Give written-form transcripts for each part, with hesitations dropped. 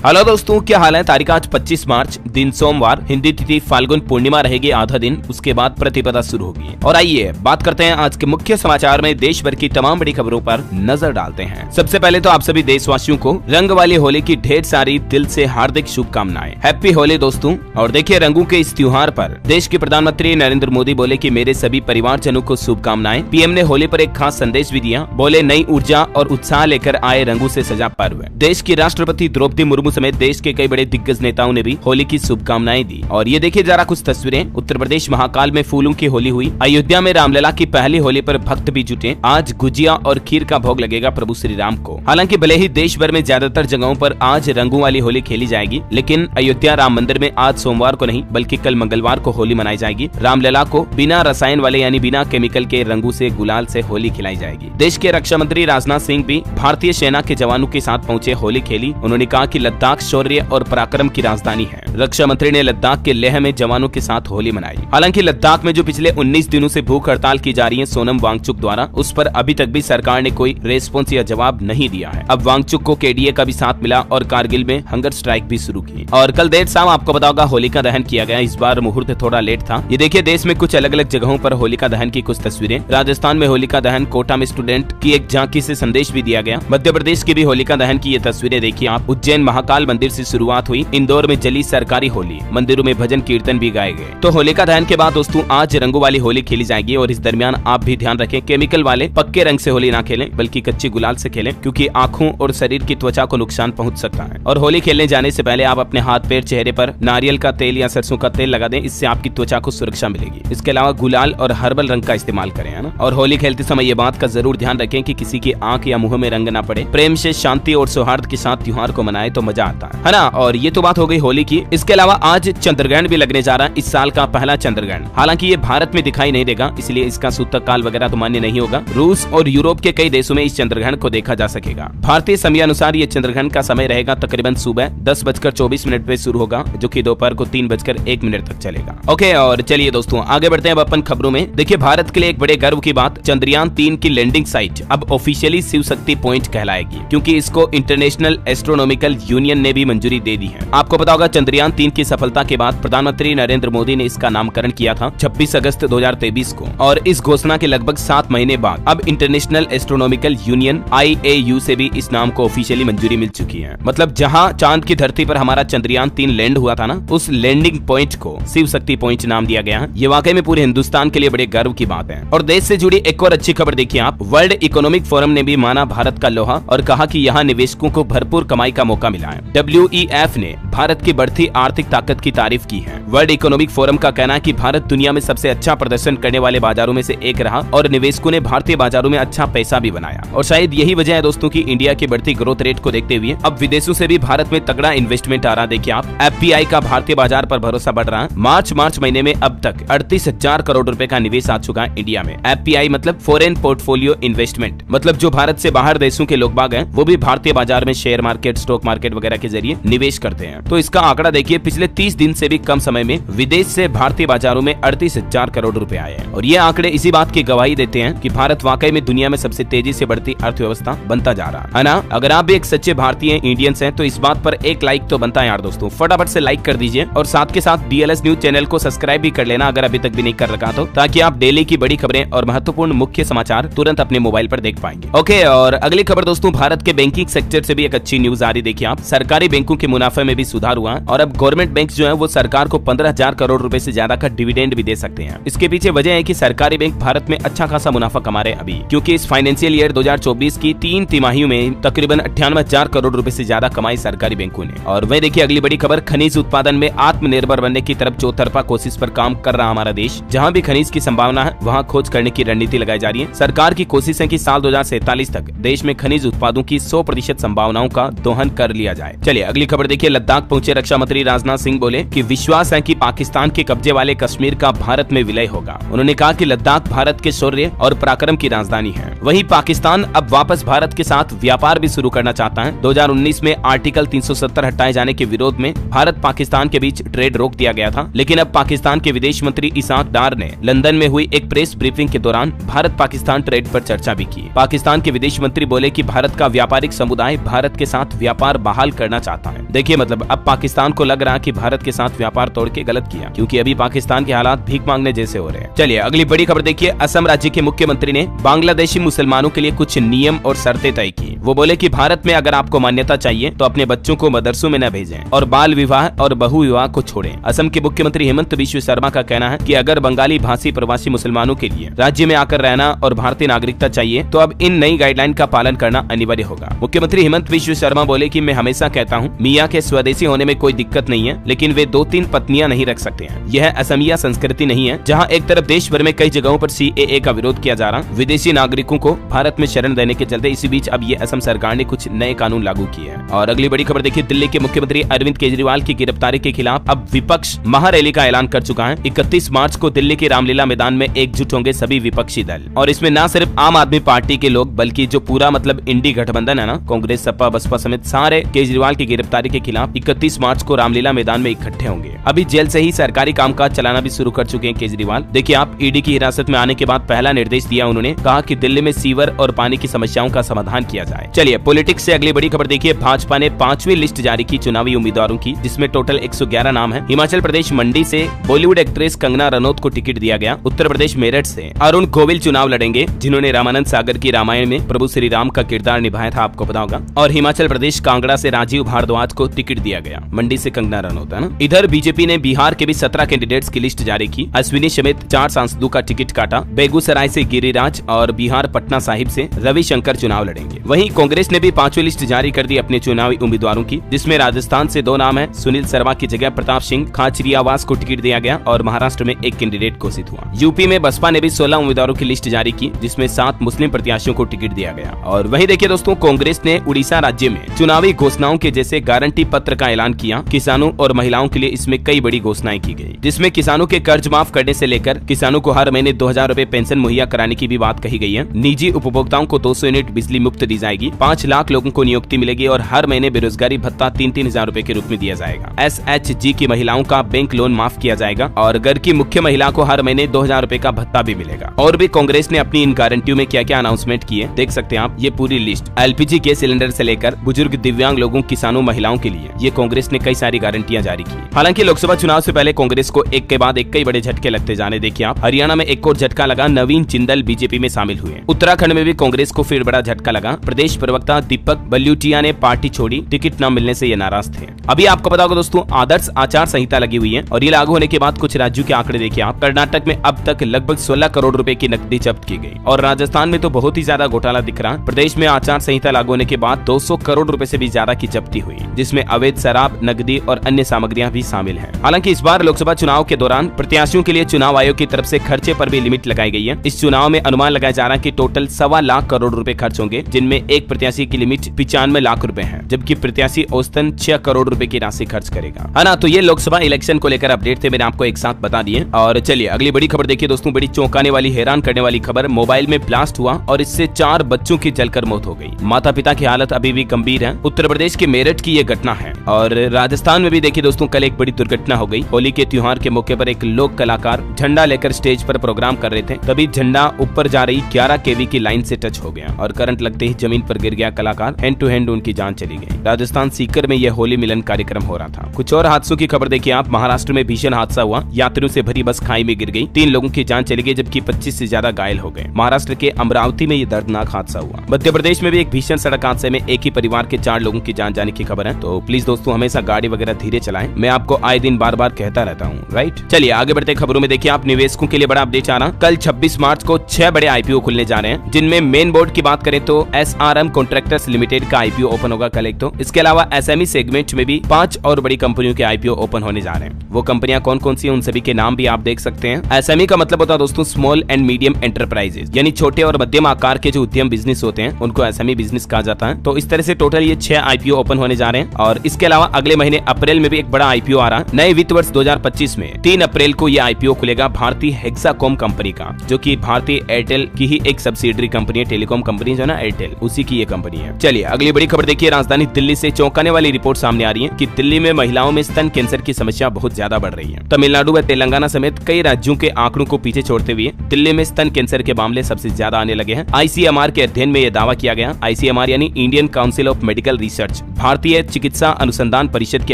Hello दोस्तों, क्या हाल है। तारीख आज 25 मार्च, दिन सोमवार, हिंदी तिथि फाल्गुन पूर्णिमा रहेगी आधा दिन, उसके बाद प्रतिपदा शुरू होगी। और आइए बात करते हैं आज के मुख्य समाचार में देश भर की तमाम बड़ी खबरों पर नजर डालते हैं। सबसे पहले तो आप सभी देशवासियों को रंग वाली होली की ढेर सारी दिल से हार्दिक शुभकामनाएं। हैप्पी होली दोस्तों। और देखिए, रंगों के इस त्योहार पर देश के प्रधानमंत्री नरेंद्र मोदी बोले कि मेरे सभी परिवारजनों को शुभकामनाएं। पीएम ने होली पर एक खास संदेश भी दिया, बोले नई ऊर्जा और उत्साह लेकर आए रंगों से सजा पर्व। देश की राष्ट्रपति द्रौपदी मुर्मू समेत देश के कई बड़े दिग्गज नेताओं ने भी होली की शुभकामनाएं दी। और ये देखिए जरा कुछ तस्वीरें। उत्तर प्रदेश महाकाल में फूलों की होली हुई। अयोध्या में रामलला की पहली होली पर भक्त भी जुटे। आज गुजिया और खीर का भोग लगेगा प्रभु श्री राम को। हालांकि भले ही देश भर में ज्यादातर जगहों पर आज रंगों वाली होली खेली जाएगी, लेकिन अयोध्या राम मंदिर में आज सोमवार को नहीं बल्कि कल मंगलवार को होली मनाई जाएगी। रामलला को बिना रसायन वाले यानी बिना केमिकल के रंगों से गुलाल से होली खिलाई जाएगी। देश के रक्षा मंत्री राजनाथ सिंह भी भारतीय सेना के जवानों के साथ पहुंचे, होली खेली। उन्होंने कहा कि लद्दाख शौर्य और पराक्रम की राजधानी है। रक्षा मंत्री ने लद्दाख के लेह में जवानों के साथ होली मनाई। हालांकि लद्दाख में जो पिछले 19 दिनों से भूख हड़ताल की जा रही है सोनम वांगचुक द्वारा, उस पर अभी तक भी सरकार ने कोई रेस्पॉन्स या जवाब नहीं दिया है। अब वांगचुक को केडीए का भी साथ मिला और कारगिल में हंगर स्ट्राइक भी शुरू की। और कल देर शाम आपको पता होगा होलिका दहन किया गया। इस बार मुहूर्त थोड़ा लेट था। ये देखिए देश में कुछ अलग अलग जगहों पर होलिका दहन की कुछ तस्वीरें। राजस्थान में होलिका दहन, कोटा में स्टूडेंट की एक झांकी से संदेश भी दिया गया। मध्य प्रदेश की भी होलिका दहन की ये तस्वीरें देखिए आप। उज्जैन महाकाल मंदिर से शुरुआत हुई। इंदौर में जली सरकारी होली, मंदिरों में भजन कीर्तन भी गाए गए। तो होलिका दहन के बाद दोस्तों आज रंगों वाली होली खेली जाएगी। और इस दरमियान आप भी ध्यान रखें, केमिकल वाले पक्के रंग से होली ना खेलें बल्कि कच्ची गुलाल से खेलें, क्योंकि आंखों और शरीर की त्वचा को नुकसान पहुंच सकता है। और होली खेलने जाने से पहले आप अपने हाथ पैर चेहरे पर नारियल का तेल या सरसों का तेल लगा दें, इससे आपकी त्वचा को सुरक्षा मिलेगी। इसके अलावा गुलाल और हर्बल रंग का इस्तेमाल करें, है ना। और होली खेलते समय ये बात का जरूर ध्यान रखें कि किसी की आंख या मुंह में रंग ना पड़े। प्रेम से, शांति और सौहार्द के साथ त्योहार को मनाए तो मजा आता है ना। और ये तो बात हो गई होली की। इसके अलावा आज चंद्रग्रहण भी लगने जा रहा है, इस साल का पहला चंद्रग्रहण। हालांकि ये भारत में दिखाई नहीं देगा, इसलिए इसका सूतक काल वगैरह तो मान्य नहीं होगा। रूस और यूरोप के कई देशों में इस चंद्रग्रहण को देखा जा सकेगा। भारतीय समय अनुसार ये चंद्रग्रहण का समय रहेगा तकरीबन सुबह 10:24 पे शुरू होगा, जो कि दोपहर को 3:01 तक चलेगा। ओके, और चलिए दोस्तों आगे बढ़ते हैं अब अपन खबरों में। देखिए भारत के लिए एक बड़े गर्व की बात, चंद्रयान 3 की लैंडिंग साइट अब ऑफिशियली शिव शक्ति पॉइंट कहलाएगी, क्योंकि इसको इंटरनेशनल एस्ट्रोनॉमिकल यूनियन ने भी मंजूरी दे दी है। आपको पता होगा चंद्रयान 3 की सफलता के बाद प्रधानमंत्री नरेंद्र मोदी ने इसका नामकरण किया था 26 अगस्त 2023 को। और इस घोषणा के लगभग 7 महीने बाद अब इंटरनेशनल एस्ट्रोनॉमिकल यूनियन IAU से भी इस नाम को ऑफिशियली मंजूरी मिल चुकी है। मतलब जहां चांद की धरती पर हमारा चंद्रयान 3 लैंड हुआ था ना, उस लैंडिंग पॉइंट को शिव शक्ति पॉइंट नाम दिया गया है। ये वाकई में पूरे हिंदुस्तान के लिए बड़े गर्व की बात है। और देश से जुड़ी एक और अच्छी खबर देखिए आप। वर्ल्ड इकोनॉमिक फोरम ने भी माना भारत का लोहा और कहा कि यहाँ निवेशकों को भरपूर कमाई का मौका मिला है। WEF ने भारत की बढ़ती आर्थिक ताकत की तारीफ की है। वर्ल्ड इकोनॉमिक फोरम का कहना है कि भारत दुनिया में सबसे अच्छा प्रदर्शन करने वाले बाजारों में से एक रहा और निवेशकों ने भारतीय बाजारों में अच्छा पैसा भी बनाया। और शायद यही वजह है दोस्तों की इंडिया की बढ़ती ग्रोथ रेट को देखते हुए अब विदेशों से भी भारत में तगड़ा इन्वेस्टमेंट आ रहा। देखिए आप, FPI का भारतीय बाजार पर भरोसा बढ़ रहा है। मार्च महीने में अब तक 38,000 करोड़ रुपए का निवेश आ चुका है इंडिया में। FPI मतलब फॉरेन पोर्टफोलियो इन्वेस्टमेंट, मतलब जो भारत से बाहर देशों के लोग बाग हैं वो भी भारतीय बाजार में शेयर मार्केट, स्टॉक मार्केट वगैरह के जरिए निवेश करते हैं। तो इसका आंकड़ा देखिए, पिछले 30 दिन से भी कम समय में विदेश से भारतीय बाजारों में 38,000 करोड़ रुपए आए हैं। और ये आंकड़े इसी बात की गवाही देते हैं कि भारत वाकई में दुनिया में सबसे तेजी से बढ़ती अर्थव्यवस्था बनता जा रहा है ना। अगर आप भी एक सच्चे भारतीय इंडियंस हैं तो इस बात पर एक लाइक तो बनता है यार दोस्तों। फटाफट से लाइक कर दीजिए और साथ के साथ DLS न्यूज चैनल को सब्सक्राइब भी कर लेना अगर अभी तक भी नहीं कर रखा तो, ताकि आप डेली की बड़ी खबरें और महत्वपूर्ण मुख्य समाचार तुरंत अपने मोबाइल पर देख पाएंगे। ओके, और अगली खबर दोस्तों भारत के बैंकिंग सेक्टर से भी एक अच्छी न्यूज आ रही। देखिए आप, सरकारी बैंकों के मुनाफे में भी सुधार हुआ और अब गवर्नमेंट बैंक जो है वो सरकार को 15,000 करोड़ रुपए से ज्यादा का डिविडेंड भी दे सकते हैं। इसके पीछे वजह है कि सरकारी बैंक भारत में अच्छा खासा मुनाफा कमा रहे अभी, क्योंकि इस फाइनेंशियल ईयर 2024 की 3 तिमाहियों में तकरीबन 98,000 करोड़ रुपए से ज्यादा कमाई सरकारी बैंकों ने। और वह देखिए अगली बड़ी खबर, खनिज उत्पादन में आत्मनिर्भर बनने की तरफ चौतरफा कोशिश पर काम कर रहा हमारा देश। जहां भी खनिज की संभावना है वहां खोज करने की रणनीति लगाई जा रही है। सरकार की कोशिश है कि साल 2047 तक देश में खनिज उत्पादों की 100% संभावनाओं का दोहन कर लिया जाए। चलिए अगली खबर देखिए, लद्दाख पहुंचे रक्षा मंत्री मंत्री राजनाथ सिंह बोले कि विश्वास है कि पाकिस्तान के कब्जे वाले कश्मीर का भारत में विलय होगा। उन्होंने कहा कि लद्दाख भारत के शौर्य और पराक्रम की राजधानी है। वहीं पाकिस्तान अब वापस भारत के साथ व्यापार भी शुरू करना चाहता है। 2019 में आर्टिकल 370 हटाए जाने के विरोध में भारत पाकिस्तान के बीच ट्रेड रोक दिया गया था, लेकिन अब पाकिस्तान के विदेश मंत्री इसाक डार ने लंदन में हुई एक प्रेस ब्रीफिंग के दौरान भारत पाकिस्तान ट्रेड पर चर्चा भी की। पाकिस्तान के विदेश मंत्री बोले कि भारत का व्यापारिक समुदाय भारत के साथ व्यापार बहाल करना चाहता है। देखिए मतलब अब पाकिस्तान को लग रहा है कि भारत के साथ व्यापार तोड़ के गलत किया, क्योंकि अभी पाकिस्तान के हालात भीख मांगने जैसे हो रहे हैं। चलिए अगली बड़ी खबर देखिए। असम राज्य के मुख्यमंत्री ने बांग्लादेशी मुसलमानों के लिए कुछ नियम और शर्तें तय की। वो बोले कि भारत में अगर आपको मान्यता चाहिए तो अपने बच्चों को मदरसों में न भेजें और बाल विवाह और बहु विवाह को छोड़ें। असम के मुख्यमंत्री हेमंत बिश्व शर्मा का कहना है कि अगर बंगाली भाषी प्रवासी मुसलमानों के लिए राज्य में आकर रहना और भारतीय नागरिकता चाहिए तो अब इन नई गाइडलाइन का पालन करना अनिवार्य होगा। मुख्यमंत्री हेमंत बिश्व शर्मा बोले कि मैं हमेशा कहता हूँ मियाँ के स्वदेशी होने में कोई दिक्कत नहीं है, लेकिन वे 2-3 पत्नियां नहीं रख सकते हैं। यह असमिया संस्कृति नहीं है जहाँ एक तरफ देश भर में कई जगहों पर CAA का विरोध किया जा रहा, विदेशी नागरिकों को भारत में शरण देने के चलते। इसी बीच अब ये असम सरकार ने कुछ नए कानून लागू किए हैं। और अगली बड़ी खबर देखिए। दिल्ली के मुख्यमंत्री अरविंद केजरीवाल की गिरफ्तारी के खिलाफ अब विपक्ष महारैली का ऐलान कर चुका है। 31 मार्च को दिल्ली के रामलीला मैदान में एकजुट होंगे सभी विपक्षी दल, और इसमें न सिर्फ आम आदमी पार्टी के लोग बल्कि जो पूरा मतलब इंडी गठबंधन है ना, कांग्रेस सपा बसपा समेत सारे केजरीवाल की गिरफ्तारी के खिलाफ 31 मार्च को रामलीला मैदान में इकट्ठे होंगे। अभी जेल से ही सरकारी कामकाज चलाना भी शुरू कर चुके हैं केजरीवाल। देखिए आप ईडी की हिरासत में आने के बाद पहला निर्देश दिया उन्होंने, कहा कि दिल्ली में सीवर और पानी की समस्याओं का समाधान किया जाए। चलिए पॉलिटिक्स से अगली बड़ी खबर देखिए। भाजपा ने 5वीं लिस्ट जारी की चुनावी उम्मीदवारों की, जिसमें टोटल 111 नाम है। हिमाचल प्रदेश मंडी से बॉलीवुड एक्ट्रेस कंगना रनौत को टिकट दिया गया। उत्तर प्रदेश मेरठ से अरुण गोविल चुनाव लड़ेंगे, जिन्होंने रामानंद सागर की रामायण में प्रभु श्री राम का किरदार निभाया था, आपको पता होगा। और हिमाचल प्रदेश कांगड़ा से राजीव भारद्वाज को टिकट दिया गया। मंडी से कंगना रनौत है ना। इधर बीजेपी ने बिहार के भी 17 कैंडिडेट्स की लिस्ट जारी की। अश्विनी समेत 4 सांसदों का टिकट काटा। बेगूसराय से गिरिराज और बिहार पटना साहिब से रविशंकर चुनाव लड़ेंगे। वहीं कांग्रेस ने भी 5वीं लिस्ट जारी कर दी अपने चुनावी उम्मीदवारों की, जिसमें राजस्थान से 2 नाम है। सुनील शर्मा की जगह प्रताप सिंह खाचरियावास को टिकट दिया गया और महाराष्ट्र में 1 कैंडिडेट घोषित हुआ। यूपी में बसपा ने भी 16 उम्मीदवारों की लिस्ट जारी की, जिसमें 7 मुस्लिम प्रत्याशियों को टिकट दिया गया। और वहीं देखिए दोस्तों, कांग्रेस ने उड़ीसा राज्य में चुनावी घोषणाओं के जैसे गारंटी पत्र का ऐलान किया। किसानों और महिलाओं के लिए इसमें कई बड़ी घोषणाएं की गई, जिसमें किसानों के कर्ज माफ करने से लेकर किसानों को हर महीने 2000 रूपए पेंशन मुहैया कराने की भी बात कही गई है। निजी उपभोक्ताओं को 200 यूनिट बिजली मुफ्त दी जाएगी। 5 लाख लोगों को नियुक्ति मिलेगी और हर महीने बेरोजगारी भत्ता 3-3 हजार रूपए के रूप में दिया जाएगा। SHG की महिलाओं का बैंक लोन माफ किया जाएगा और घर की मुख्य महिला को हर महीने 2000 रूपए का भत्ता भी मिलेगा। और भी कांग्रेस ने अपनी इन गारंटियों में क्या क्या अनाउंसमेंट किए देख सकते हैं आप, ये पूरी लिस्ट। LPG गैस सिलेंडर से लेकर बुजुर्ग, दिव्यांग लोगों, किसानों, महिलाओं के लिए ये कांग्रेस ने कई सारी गारंटियां जारी की। हालांकि लोकसभा चुनाव से पहले कांग्रेस को एक के बाद एक कई बड़े झटके लगते जाने देखिए आप। हरियाणा में एक और झटका लगा, नवीन जिंदल बीजेपी में शामिल हुए। उत्तराखंड में भी कांग्रेस को फिर बड़ा झटका लगा। प्रदेश प्रवक्ता दीपक बल्यूटिया ने पार्टी छोड़ी, टिकट न मिलने से ये नाराज थे। अभी आपको पता होगा दोस्तों, आदर्श आचार संहिता लगी हुई है और ये लागू होने के बाद कुछ राज्यों के आंकड़े देखिए आप। कर्नाटक में अब तक लगभग 16 करोड़ रुपए की नकदी जब्त की गई और राजस्थान में तो बहुत ही ज्यादा घोटाला दिख रहा। प्रदेश में आचार संहिता लागू होने के बाद 200 करोड़ रुपए से भी ज्यादा की जब्ती हुई, जिसमें अवैध शराब, नकदी और अन्य सामग्रियां भी शामिल हैं। हालांकि इस बार लोकसभा चुनाव के दौरान प्रत्याशियों के लिए चुनाव आयोग की तरफ से खर्चे पर भी लिमिट लगाई गई है। इस चुनाव में अनुमान लगाया जा रहा है कि टोटल 1.25 लाख करोड़ रुपए खर्च होंगे, जिनमें एक प्रत्याशी की लिमिट 95 लाख रुपए है, जबकि प्रत्याशी औसतन 6 करोड़ रुपए की राशि खर्च करेगा, है ना। तो ये लोकसभा इलेक्शन को लेकर अपडेट थे, मैंने आपको एक साथ बता दिए। और चलिए अगली बड़ी खबर देखिए दोस्तों। बड़ी चौंकाने वाली, हैरान करने वाली खबर, मोबाइल में ब्लास्ट हुआ और इससे 4 बच्चों की जलकर मौत हो गई। माता पिता की हालत अभी भी गंभीर है। उत्तर प्रदेश के मेरठ की ये घटना है। और राजस्थान में भी देखिए दोस्तों, कल एक बड़ी दुर्घटना हो गई। होली के त्योहार के मौके पर एक लोक कलाकार झंडा लेकर स्टेज पर प्रोग्राम कर रहे थे, तभी झंडा ऊपर जा रही 11 kV की लाइन से टच हो गया और करंट लगते ही जमीन पर गिर गया कलाकार। हैंड टू हैंड उनकी जान चली गई। राजस्थान सीकर में यह होली मिलन कार्यक्रम हो रहा था। कुछ और हादसों की खबर देखिए आप। महाराष्ट्र में भीषण हादसा हुआ, यात्रियों से भरी बस खाई में गिर गई, 3 लोगों की जान चली गई, जबकि 25 से ज्यादा घायल हो गए। महाराष्ट्र के अमरावती में यह दर्दनाक हादसा हुआ। मध्य प्रदेश में भी एक भीषण सड़क हादसे में एक ही परिवार के 4 लोगों की जान जाने की खबर है। तो प्लीज दोस्तों, हमेशा गाड़ी वगैरह धीरे चलाएं, मैं आपको आए दिन बार बार कहता रहता हूँ, राइट। चलिए आगे बढ़ते खबरों में देखिए आप। निवेशकों के लिए बड़ा अपडेट आ रहा। कल 26 मार्च को 6 बड़े IPO खुलने जा रहे हैं, जिनमें मेन बोर्ड की बात करें तो SRM कॉन्ट्रैक्टर्स लिमिटेड का IPO ओपन होगा कल एक तो। इसके अलावा SME सेगमेंट में भी 5 और बड़ी कंपनियों के IPO ओपन होने जा रहे हैं। वो कंपनियां कौन कौन सी हैं, उन सभी के नाम भी आप देख सकते हैं। SME का मतलब होता है दोस्तों स्मॉल एंड मीडियम एंटरप्राइजेस, यानी छोटे और मध्यम आकार के जो उद्यम बिजनेस होते हैं उनको SME बिजनेस कहा जाता है। तो इस तरह से टोटल ये 6 IPO ओपन होने जा रहे हैं। और इसके अलावा अगले महीने अप्रैल में भी एक बड़ा आईपीओ आ रहा है। नए वित्त वर्ष 2025 में 3 अप्रैल को यह आईपीओ खुलेगा भारतीय हेक्साकॉम कंपनी का, जो कि भारतीय एयरटेल की ही एक सब्सिडरी कंपनी है। टेलीकॉम कंपनी जो ना एयरटेल, उसी की ये कंपनी है। चलिए अगली बड़ी खबर देखिए। राजधानी दिल्ली से चौंकाने वाली रिपोर्ट सामने आ रही है कि दिल्ली में महिलाओं में स्तन कैंसर की समस्या बहुत ज्यादा बढ़ रही है। तमिलनाडु व तेलंगाना समेत कई राज्यों के आंकड़ों को पीछे छोड़ते हुए दिल्ली में स्तन कैंसर के मामले सबसे ज्यादा आने लगे हैं। आईसीएमआर के अध्ययन में यह दावा किया गया। आईसीएमआर यानी Indian council of medical research, भारतीय चिकित्सा अनुसंधान परिषद के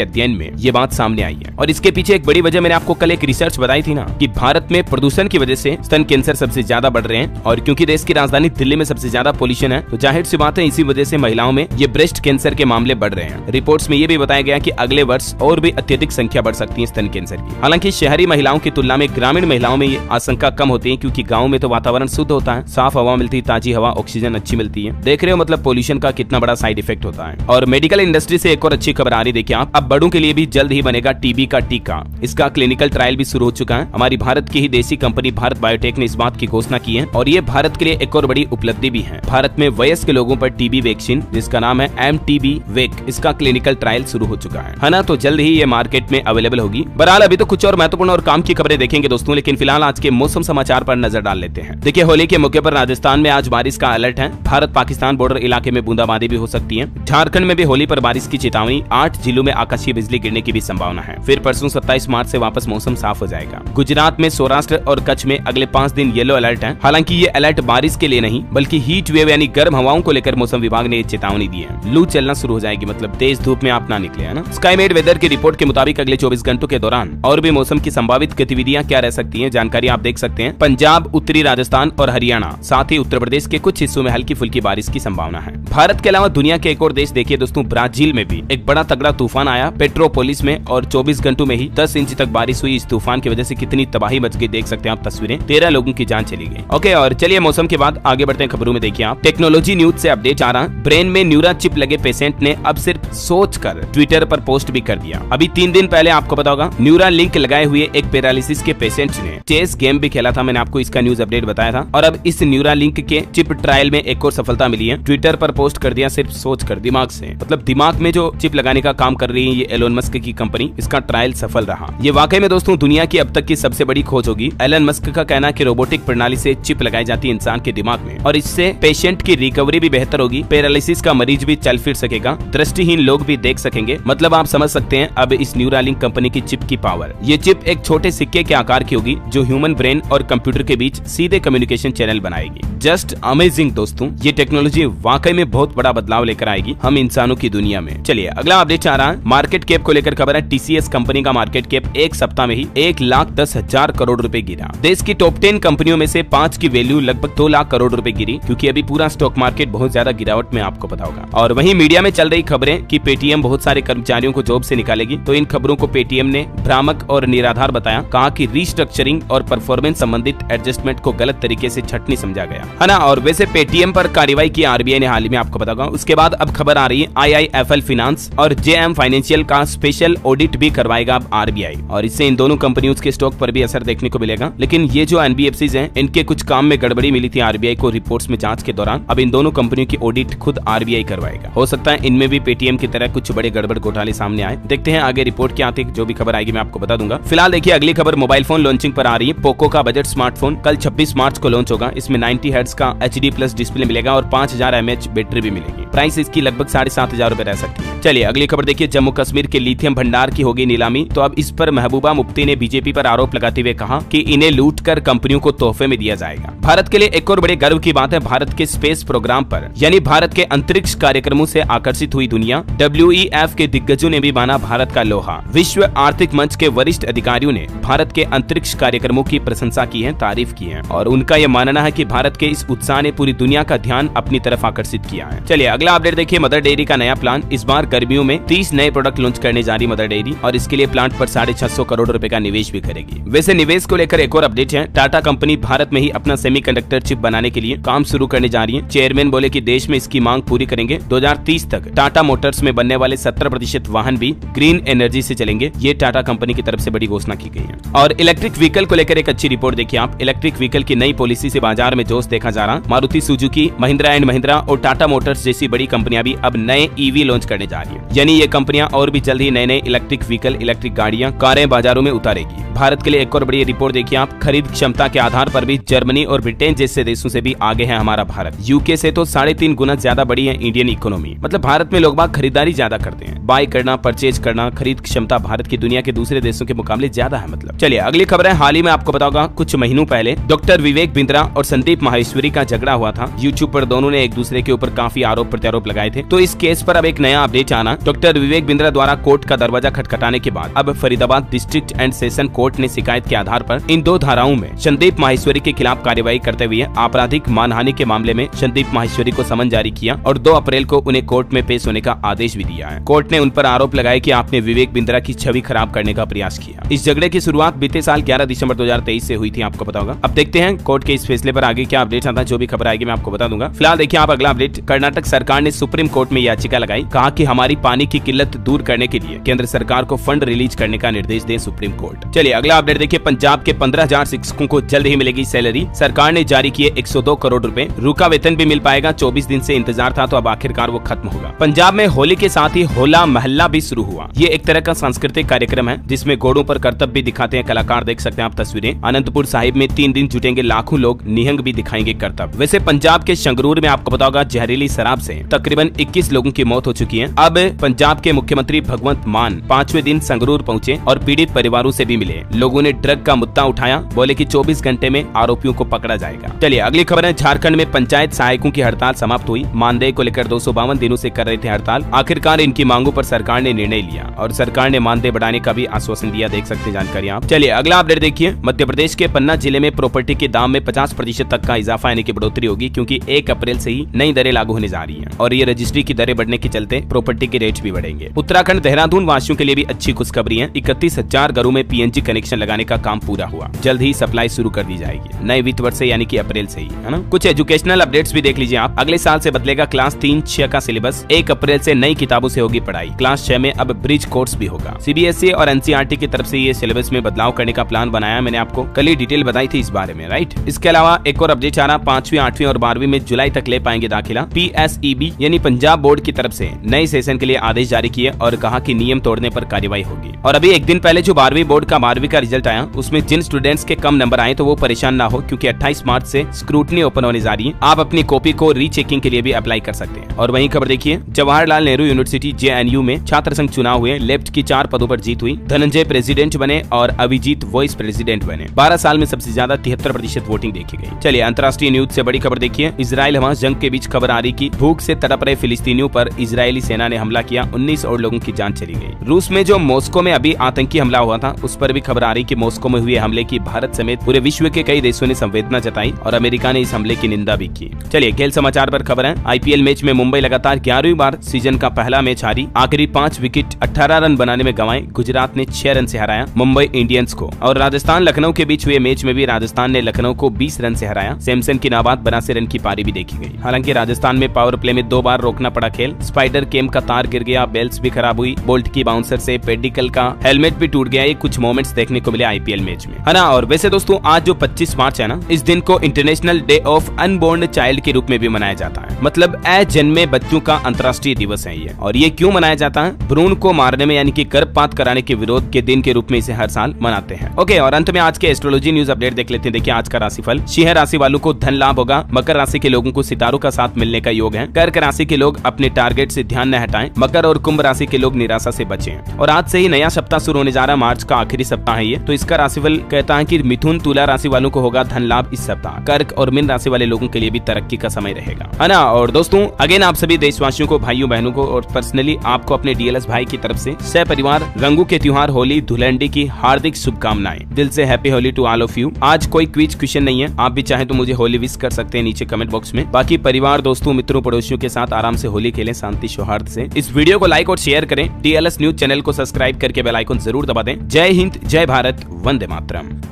अध्ययन में ये बात सामने आई है। और इसके पीछे एक बड़ी वजह मैंने आपको कल एक रिसर्च बताई थी ना, कि भारत में प्रदूषण की वजह से स्तन कैंसर सबसे ज्यादा बढ़ रहे हैं। और क्योंकि देश की राजधानी दिल्ली में सबसे ज्यादा पोल्यूशन है, तो जाहिर सी बात है इसी वजह से महिलाओं में ये ब्रेस्ट कैंसर के मामले बढ़ रहे हैं। रिपोर्ट्स में ये भी बताया गया कि अगले वर्ष और भी अत्यधिक संख्या बढ़ सकती है स्तन कैंसर की। हालांकि शहरी महिलाओं की तुलना में ग्रामीण महिलाओं में ये आशंका कम होती है, क्योंकि गाँव में तो वातावरण शुद्ध होता है, साफ हवा मिलती है, ताजी हवा, ऑक्सीजन अच्छी मिलती है। देख रहे हो मतलब पोल्यूशन का कितना बड़ा साइड इफेक्ट होता है। और मेडिकल इंडस्ट्री से एक और अच्छी खबर आ रही, देखिए आप, अब बड़ों के लिए भी जल्द ही बनेगा टीबी का टीका। इसका क्लिनिकल ट्रायल भी शुरू हो चुका है। हमारी भारत की ही देसी कंपनी भारत बायोटेक ने इस बात की घोषणा की है, और ये भारत के लिए एक और बड़ी उपलब्धि भी है। भारत में वयस्क लोगों पर टीबी वैक्सीन, जिसका नाम है MTB वेक, इसका क्लिनिकल ट्रायल शुरू हो चुका है ना। तो जल्द ही ये मार्केट में अवेलेबल होगी। बहरहाल अभी तो कुछ और महत्वपूर्ण और काम की खबरें देखेंगे दोस्तों, लेकिन फिलहाल आज के मौसम समाचार पर नजर डाल लेते हैं। देखिए होली के मौके पर राजस्थान में आज बारिश का अलर्ट है। भारत पाकिस्तान बॉर्डर इलाके में बूंदाबांदी भी हो सकती है। झारखंड में भी होली पर बारिश की चेतावनी, 8 जिलों में आकाशीय बिजली गिरने की भी संभावना है। फिर परसों 27 मार्च से वापस मौसम साफ हो जाएगा। गुजरात में, सौराष्ट्र और कच्छ में अगले 5 दिन येलो अलर्ट है। हालांकि ये अलर्ट बारिश के लिए नहीं, बल्कि हीट वेव यानी गर्म हवाओं को लेकर मौसम विभाग ने चेतावनी दी है। लू चलना शुरू हो जाएगी, मतलब तेज धूप में आप ना निकले, है ना। स्काईमेट वेदर की रिपोर्ट के मुताबिक अगले 24 घंटों के दौरान और भी मौसम की संभावित गतिविधियां क्या रह सकती हैं, जानकारी आप देख सकते हैं। पंजाब, उत्तरी राजस्थान और हरियाणा, साथ ही उत्तर प्रदेश के कुछ हिस्सों में हल्की फुल्की बारिश की संभावना है। भारत के अलावा दुनिया के एक और देश देखिए दोस्तों, ब्राजील में भी एक बड़ा तगड़ा तूफान आया पेट्रोपोलिस में, और 24 घंटों में ही 10 इंच तक बारिश हुई। इस तूफान की वजह से कितनी तबाही मच गई देख सकते हैं आप तस्वीरें, 13 लोगों की जान चली गई। ओके, और चलिए मौसम के बाद आगे बढ़ते हैं खबरों में। देखिए आप, टेक्नोलॉजी न्यूज से अपडेट आ रहा, ब्रेन में न्यूरा चिप लगे पेशेंट ने अब सिर्फ सोचकर ट्विटर पर पोस्ट भी कर दिया। अभी 3 दिन पहले आपको पता होगा, न्यूरा लिंक लगाए हुए एक पैरालिसिस के पेशेंट ने चेस गेम भी खेला था। मैंने आपको इसका न्यूज अपडेट बताया था। और अब इस न्यूरा लिंक के चिप ट्रायल में एक और सफलता मिली है। ट्विटर पर पोस्ट कर दिया सिर्फ सोच कर, दिमाग से, मतलब दिमाग में जो चिप लगाने का काम कर रही है ये एलोन मस्क की कंपनी, इसका ट्रायल सफल रहा। ये वाकई में दोस्तों दुनिया की अब तक की सबसे बड़ी खोज होगी। एलोन मस्क का कहना है कि रोबोटिक प्रणाली से चिप लगाई जाती है इंसान के दिमाग में, और इससे पेशेंट की रिकवरी भी बेहतर होगी। पैरालिसिस का मरीज भी चल फिर सकेगा, दृष्टिहीन लोग भी देख सकेंगे। मतलब आप समझ सकते हैं अब इस न्यूरालिंक कंपनी की चिप की पावर। ये चिप एक छोटे सिक्के के आकार की होगी, जो ह्यूमन ब्रेन और कंप्यूटर के बीच सीधे कम्युनिकेशन चैनल बनाएगी। जस्ट अमेजिंग दोस्तों, ये टेक्नोलॉजी वाकई में बहुत बड़ा बदलाव लेकर आएगी हम इंसानों की दुनिया में। चलिए अगला अपडेट आ रहा है, मार्केट कैप को लेकर खबर है। टीसीएस कंपनी का मार्केट कैप एक सप्ताह में ही 1,10,000 करोड़ रुपए गिरा। देश की टॉप 10 कंपनियों में से 5 की वैल्यू लगभग 2 लाख करोड़ रुपए गिरी, क्योंकि अभी पूरा स्टॉक मार्केट बहुत ज्यादा गिरावट में, आपको पता होगा। और वहीं मीडिया में चल रही खबरें कि पेटीएम बहुत सारे कर्मचारियों को जॉब से निकालेगी, तो इन खबरों को पेटीएम ने भ्रामक और निराधार बताया। कहा कि रीस्ट्रक्चरिंग और परफॉर्मेंस संबंधित एडजस्टमेंट को गलत तरीके से छटनी समझा गया, है ना। और वैसे पेटीएम पर कार्रवाई की आरबीआई ने हाल ही में, आपको पता होगा। उसके बाद अब खबर आ रही है आईआईएफएल फाइनेंस और जेएम फाइनेंशियल का स्पेशल ऑडिट भी करवाएगा अब आरबीआई, और इससे इन दोनों कंपनियों के स्टॉक पर भी असर देखने को मिलेगा। लेकिन ये जो एनबीएफसीज हैं, इनके कुछ काम में गड़बड़ी मिली थी आरबीआई को रिपोर्ट्स में जांच के दौरान। अब इन दोनों कंपनियों की ऑडिट खुद आरबीआई करवाएगा। हो सकता है इनमें भी पेटीएम की तरह कुछ बड़े गड़बड़ घोटाले सामने आए। देखते हैं आगे रिपोर्ट क्या आती है, जो भी खबर आएगी मैं आपको बता दूंगा। फिलहाल देखिए अगली खबर मोबाइल फोन लॉन्चिंग पर आ रही है। पोको का बजट स्मार्टफोन कल 26 मार्च को लॉन्च होगा। इसमें 90 हर्ट्ज का HD+ डिस्प्ले मिलेगा और 5000 mAh बैटरी भी मिलेगी। प्राइस इसकी लगभग 7,500 रुपए रह सकती है। चलिए अगली खबर देखिए, जम्मू कश्मीर के लिथियम भंडार की होगी नीलामी। तो अब इस पर महबूबा मुफ्ती ने बीजेपी पर आरोप लगाते हुए कहा कि इन्हें लूट कर कंपनियों को तोहफे में दिया जाएगा। भारत के लिए एक और बड़े गर्व की बात है, भारत के स्पेस प्रोग्राम पर यानी भारत के अंतरिक्ष कार्यक्रमों से आकर्षित हुई दुनिया। WEF के दिग्गजों ने भी माना भारत का लोहा। विश्व आर्थिक मंच के वरिष्ठ अधिकारियों ने भारत के अंतरिक्ष कार्यक्रमों की प्रशंसा की है, तारीफ की है, और उनका यह मानना है कि भारत के इस उत्साह ने पूरी दुनिया का ध्यान अपनी तरफ आकर्षित किया है। चलिए अगला अपडेट देखिए, मदर डेयरी का नया प्लान। इस बार गर्मियों में 30 नए प्रोडक्ट लॉन्च करने जा रही मदर डेयरी, और इसके लिए प्लांट पर 650 करोड़ रुपए का निवेश भी करेगी। वैसे निवेश को लेकर एक और अपडेट है, टाटा कंपनी भारत में ही अपना सेमीकंडक्टर चिप बनाने के लिए काम शुरू करने जा रही है। चेयरमैन बोले कि देश में इसकी मांग पूरी करेंगे। 2030 तक टाटा मोटर्स में बनने वाले 70% वाहन भी ग्रीन एनर्जी से चलेंगे। ये टाटा कंपनी की तरफ से बड़ी घोषणा की गई है। और इलेक्ट्रिक व्हीकल को लेकर एक अच्छी रिपोर्ट देखिए आप। इलेक्ट्रिक व्हीकल की नई पॉलिसी से बाजार में जोश देखा जा रहा। मारुति सुजुकी, महिंद्रा एंड महिंद्रा और टाटा मोटर्स जैसी बड़ी कंपनियां भी अब नए ईवी लॉन्च करने जा रही है। यानी ये कंपनियां और भी जल्द ही नए नए इलेक्ट्रिक व्हीकल, इलेक्ट्रिक गाड़ियां, कारें बाजारों में उतारेगी। भारत के लिए एक और बड़ी रिपोर्ट देखिए आप, खरीद क्षमता के आधार पर भी जर्मनी और ब्रिटेन जैसे देशों से भी आगे है हमारा भारत। यूके से तो 3.5 गुना ज्यादा बड़ी है इंडियन इकोनॉमी। मतलब भारत में लोग बाग खरीदारी ज्यादा करते हैं, बाय करना, परचेज करना, खरीद क्षमता भारत की दुनिया के दूसरे देशों के मुकाबले ज्यादा है। मतलब चलिए अगली खबर है, हाल ही में आपको बताऊंगा कुछ महीनों पहले डॉक्टर विवेक बिंद्रा और संदीप माहेश्वरी का झगड़ा हुआ था। यूट्यूब पर दोनों ने एक दूसरे के ऊपर काफी आरोप प्रत्यारोप लगाए थे। तो इस केस पर अब एक नया अपडेट आना, डॉक्टर विवेक बिंद्रा द्वारा कोर्ट का दरवाजा खटखटाने के बाद अब Faridabad district and session court ने शिकायत के आधार पर इन 2 धाराओं में संदीप माहेश्वरी के खिलाफ कार्रवाई करते हुए आपराधिक मानहानि के मामले में संदीप माहेश्वरी को समन जारी किया और 2 अप्रैल को उन्हें कोर्ट में पेश होने का आदेश भी दिया है। कोर्ट ने उन पर आरोप लगाया कि आपने विवेक बिंद्रा की छवि खराब करने का प्रयास किया। इस झगड़े की शुरुआत बीते साल 11 दिसंबर 2023 से हुई थी, आपको पता होगा। अब देखते हैं कोर्ट के इस फैसले पर आगे क्या अपडेट आता है। जो भी खबर आएगी मैं आपको बता दूंगा। फिलहाल देखिए आप अगला अपडेट, कर्नाटक सरकार ने सुप्रीम कोर्ट में याचिका लगाई, कहा कि हमारी पानी की किल्लत दूर करने के लिए केंद्र सरकार को फंड रिलीज करने का निर्देश दे सुप्रीम कोर्ट। चलिए अगला अपडेट देखिए, पंजाब के 15,000 शिक्षकों को जल्द ही मिलेगी सैलरी। सरकार ने जारी किए 102 करोड़ रुपए। रुका वेतन भी मिल पाएगा। 24 दिन से इंतजार था तो अब आखिरकार वो खत्म होगा। पंजाब में होली के साथ ही होला महल्ला भी शुरू हुआ। ये एक तरह का सांस्कृतिक कार्यक्रम है जिसमें घोड़ों पर करतब भी दिखाते हैं कलाकार, देख सकते हैं आप तस्वीरें। अनंतपुर साहिब में 3 दिन जुटेंगे लाखों लोग, निहंग भी दिखाएंगे करतब। वैसे पंजाब के संगरूर में आपको पता होगा जहरीली शराब से तकरीबन 21 लोगों की मौत हो चुकी है। अब पंजाब के मुख्यमंत्री भगवंत मान 5वें दिन संगरूर पहुंचे और पीड़ित परिवारों से भी मिले। लोगों ने ड्रग का मुद्दा उठाया, बोले कि 24 घंटे में आरोपियों को पकड़ा जाएगा। चलिए अगली खबर है, झारखंड में पंचायत सहायकों की हड़ताल समाप्त हुई। मानदेय को लेकर 252 दिनों से कर रहे थे हड़ताल। आखिरकार इनकी मांगों पर सरकार ने निर्णय लिया और सरकार ने मानदेय बढ़ाने का भी आश्वासन दिया, देख सकते हैं जानकारी आप। चलिए अगला अपडेट देखिए, मध्य प्रदेश के पन्ना जिले में प्रॉपर्टी के दाम में 50% तक का इजाफा यानी कि बढ़ोतरी होगी, क्योंकि 1 अप्रैल से ही नई दरें लागू होने जा रही हैं और ये रजिस्ट्री की दरें बढ़ने के चलते प्रॉपर्टी के रेट भी बढ़ेंगे। उत्तराखंड देहरादून वासियों के लिए भी अच्छी खुशखबरी है। 31,000 घरों में पीएनजी कनेक्शन लगाने का काम पूरा हुआ। जल्द ही सप्लाई शुरू कर दी जाएगी नए वित्त वर्ष से, यानी कि अप्रैल से ही, है ना। कुछ एजुकेशनल अपडेट्स भी देख लीजिए आप। अगले साल से बदलेगा क्लास 3-6 का सिलेबस। 1 अप्रैल से नई किताबों से होगी पढ़ाई। क्लास 6 में अब ब्रिज कोर्स भी होगा। सीबीएसई और एनसीईआरटी की तरफ से ये सिलेबस में बदलाव करने का प्लान बनाया, मैंने आपको कल ही डिटेल बताई थी इस बारे में, राइट। इसके अलावा एक और अपडेट आ रहा, 5वीं, 8वीं और 12वीं में जुलाई तक ले पाएंगे दाखिला। पीएसईबी यानी पंजाब बोर्ड की तरफ से नए सेशन के लिए आदेश जारी किए और कहा कि नियम तोड़ने पर कार्रवाई होगी। और अभी एक दिन पहले जो 12वीं बोर्ड का 12वीं का रिजल्ट आया, उसमें जिन स्टूडेंट्स के कम नंबर आए तो वो परेशान ना हो, क्योंकि 28 मार्च से स्क्रूटनी ओपन होने जा रही है। आप अपनी कॉपी को रीचेकिंग के लिए भी अप्लाई कर सकते हैं। और वहीं खबर देखिए, जवाहरलाल नेहरू यूनिवर्सिटी JNU में छात्र संघ चुनाव हुए। लेफ्ट की 4 पदों पर जीत हुई। धनंजय प्रेसिडेंट बने और अभिजीत वाइस प्रेसिडेंट बने। 12 साल में सबसे ज्यादा 73% वोटिंग देखी गई। चलिए अंतर्राष्ट्रीय न्यूज से बड़ी खबर देखिए, इजराइल हमास जंग के बीच खबर आ रही कि भूख से तड़प रहे फिलिस्तीनियों पर इजरायली सेना ने हमला किया। 19 और लोगों की जान चली गई। रूस में जो मॉस्को में अभी आतंकी हमला हुआ था, उस पर भी खबर आ रही कि मॉस्को में हुए हमले की भारत समेत पूरे विश्व के कई देशों ने संवेदना जताई और अमेरिका ने इस हमले की निंदा भी की। चलिए खेल समाचार पर खबर है, IPL मैच में मुंबई लगातार 11वीं बार सीजन का पहला मैच हारी। आखिरी 5 विकेट 18 रन बनाने में गंवाए। गुजरात ने 6 रन से हराया मुंबई इंडियंस को। और राजस्थान लखनऊ के बीच हुए मैच में भी राजस्थान ने लखनऊ को 20 रन से हराया। सैमसन की नाबाद 82 रन की पारी भी देखी गई। हालांकि राजस्थान में पावर प्ले में 2 बार रोकना पड़ा खेल। स्पाइडर केम का तार गिर गया, बेल्स भी खराब हुई। बोल्ट की बाउंसर से पेडिकल का हेलमेट भी टूट गया। ये कुछ मोमेंट्स देखने को मिले IPL मैच में, है ना। और वैसे दोस्तों आज जो 25 मार्च है ना, इस दिन को international day of unborn child के रूप में भी मनाया जाता है। मतलब अजन्मे बच्चों का अंतर्राष्ट्रीय दिवस है ये। और ये क्यों मनाया जाता है? भ्रूण को मारने में यानी कि गर्भपात कराने के विरोध के दिन के रूप में इसे हर साल मनाते हैं। ओके, और अंत में आज के एस्ट्रोलॉजी न्यूज अपडेट देख लेते हैं। देखिए आज का राशिफल, सिंह राशि वालों को धन लाभ होगा। मकर राशि के लोगों को सितारों का साथ मिलने का योग है। कर्क राशि के लोग अपने टारगेट से ध्यान न हटाएं। मकर और कुंभ राशि के लोग निराशा से बचें। और आज से ही नया सप्ताह शुरू होने जा रहा है, मार्च का आखिरी सप्ताह है ये। तो इसका राशिफल कहता है कि मिथुन तुला राशि वालों को होगा धन लाभ इस सप्ताह। कर्क और मीन राशि वाले लोगों के लिए भी तरक्की का समय रहेगा, है ना। और दोस्तों अगेन आप सभी देशवासियों को, भाइयों बहनों को और पर्सनली आपको अपने DLS भाई की तरफ से सह परिवार रंगों के त्योहार होली धुलंडी की हार्दिक शुभकामनाएं। दिल से happy Holi to all of you. आज कोई क्विज क्वेश्चन नहीं है, आप भी चाहे तो मुझे होली विश कर सकते हैं नीचे कमेंट बॉक्स में। बाकी परिवार दोस्तों मित्रों पड़ोसियों के साथ आराम से होली खेलें शांति सौहार्द से। इस वीडियो को लाइक और शेयर करें। DLS न्यूज चैनल को सब्सक्राइब करके बेल आइकन जरूर दबा दें। जय हिंद, जय भारत, वंदे मातरम।